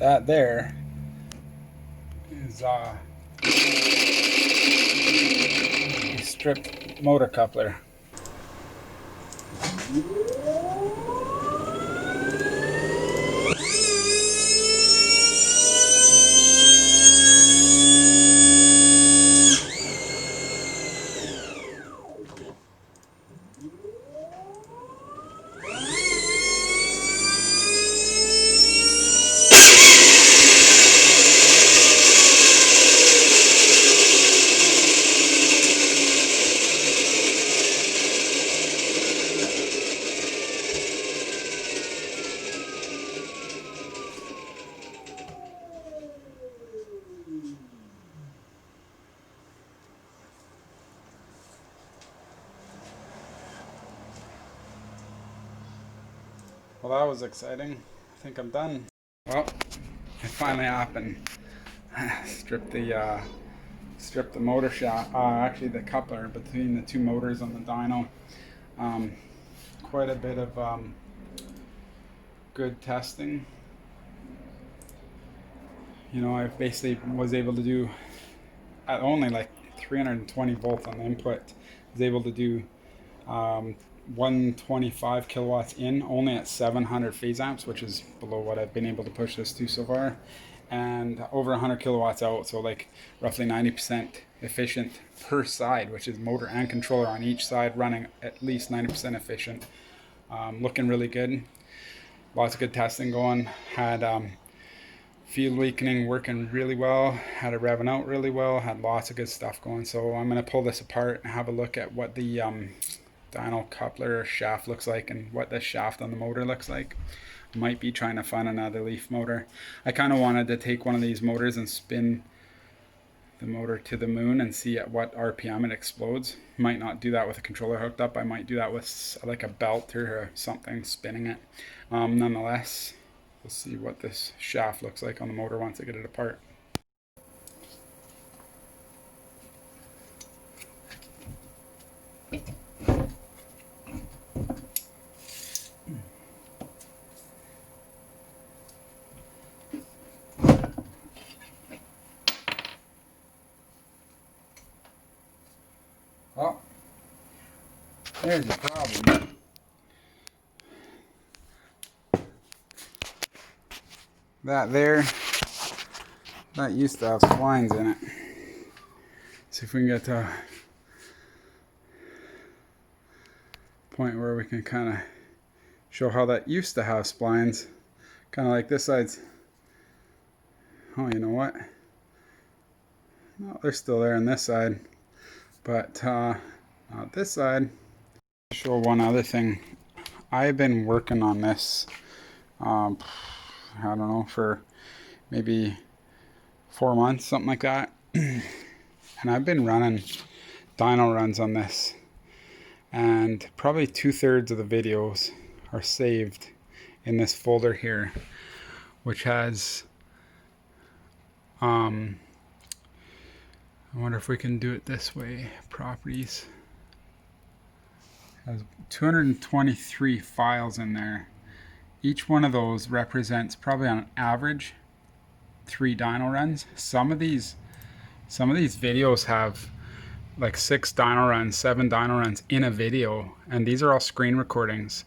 That there is a stripped motor coupler. Well, that was exciting. I think I'm done. Well, it finally happened. Stripped the motor shaft, actually the coupler between the two motors on the dyno. Quite a bit of good testing. You know, I basically was able to do at only like 320 volts on the input. I was able to do 125 kilowatts in only at 700 phase amps, which is below what I've been able to push this to so far, and over 100 kilowatts out, so like roughly 90% efficient per side, which is motor and controller on each side running at least 90% efficient. Looking really good. Lots of good testing going. Had field weakening working really well, had it revving out really well, had lots of good stuff going. So I'm going to pull this apart and have a look at what the dyno coupler shaft looks like and what the shaft on the motor looks like. Might be trying to find another leaf motor. I kind of wanted to take one of these motors and spin the motor to the moon and see at what RPM it explodes. Might not do that with a controller hooked up. I might do that with like a belt or something spinning it. Nonetheless, we'll see what this shaft looks like on the motor once I get it apart. Well, there's the problem. That used to have splines in it. See if we can get to a point where we can kind of show how that used to have splines. Kind of like this side's, oh, you know what? No, they're still there on this side. But not this side. Show one other thing. I've been working on this, I don't know, for maybe 4 months, something like that. And I've been running dyno runs on this. And probably 2/3 of the videos are saved in this folder here, which has, I wonder if we can do it this way. Properties has 223 files in there. Each one of those represents probably on average 3 dyno runs. Some of these videos have like 6 dyno runs, 7 dyno runs in a video, and these are all screen recordings.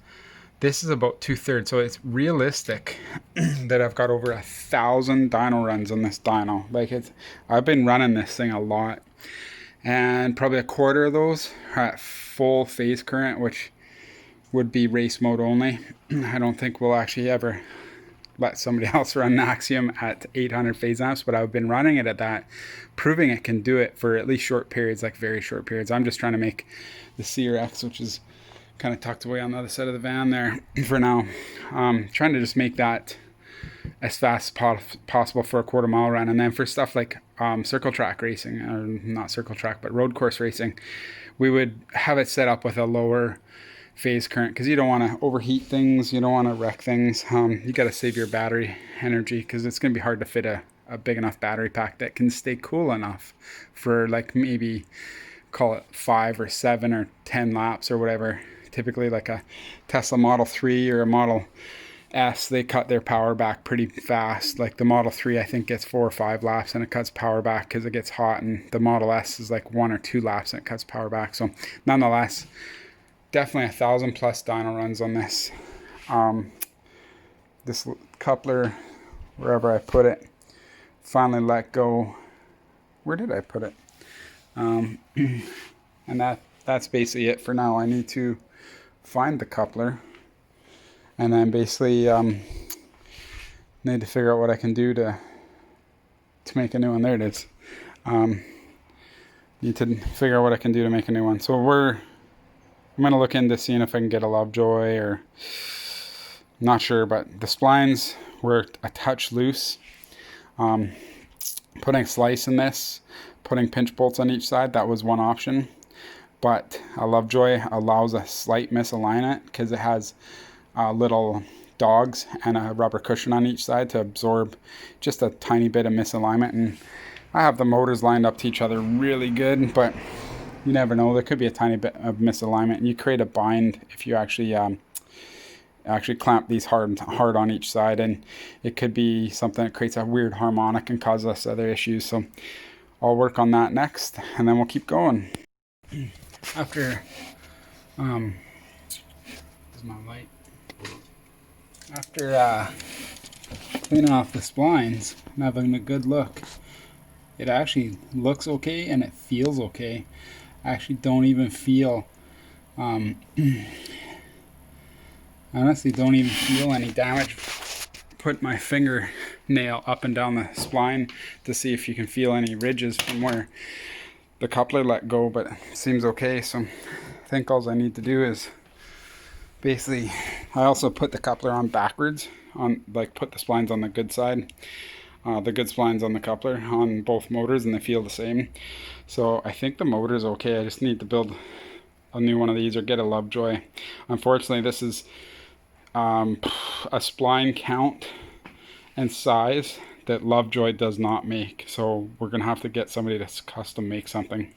This is about 2/3, so it's realistic that I've got over 1,000 dyno runs on this dyno. Like I've been running this thing a lot, and probably a quarter of those are at full phase current, which would be race mode only. I don't think we'll actually ever let somebody else run Axiom at 800 phase amps, but I've been running it at that, proving it can do it for at least short periods, like very short periods. I'm just trying to make the CRX, which is kind of tucked away on the other side of the van there for now. Trying to just make that as fast as possible for a quarter-mile run, and then for stuff like circle track racing, or not circle track, but road course racing, we would have it set up with a lower phase current, because you don't want to overheat things, you don't want to wreck things. You got to save your battery energy, because it's going to be hard to fit a big enough battery pack that can stay cool enough for like maybe call it 5 or 7 or 10 laps or whatever. Typically like a Tesla Model 3 or a Model S, they cut their power back pretty fast. Like the Model 3, I think gets 4 or 5 laps and it cuts power back because it gets hot, and the Model S is like 1 or 2 laps and it cuts power back. So nonetheless, definitely 1,000 plus dyno runs on this. This coupler, wherever I put it, finally let go. Where did I put it? And that's basically it for now. I need to find the coupler, and then basically need to figure out what I can do to make a new one. There it is. Need to figure out what I can do to make a new one. So I'm gonna look into seeing if I can get a Lovejoy, or not sure, but the splines were a touch loose. Putting slice in this, putting pinch bolts on each side, that was one option. But a Lovejoy allows a slight misalignment because it has little dogs and a rubber cushion on each side to absorb just a tiny bit of misalignment. And I have the motors lined up to each other really good, but you never know, there could be a tiny bit of misalignment, and you create a bind if you actually clamp these hard on each side, and it could be something that creates a weird harmonic and cause us other issues. So I'll work on that next, and then we'll keep going. After is my light. After cleaning off the splines and having a good look, it actually looks okay and it feels okay. I actually don't even feel I honestly don't even feel any damage. Put my fingernail up and down the spline to see if you can feel any ridges from where the coupler let go, but it seems okay. So I think all I need to do is basically, I also put the coupler on backwards, put the splines on the good side, the good splines on the coupler on both motors, and they feel the same. So I think the motor is okay. I just need to build a new one of these or get a Lovejoy. Unfortunately, this is a spline count and size that Lovejoy does not make, so we're gonna have to get somebody to custom make something.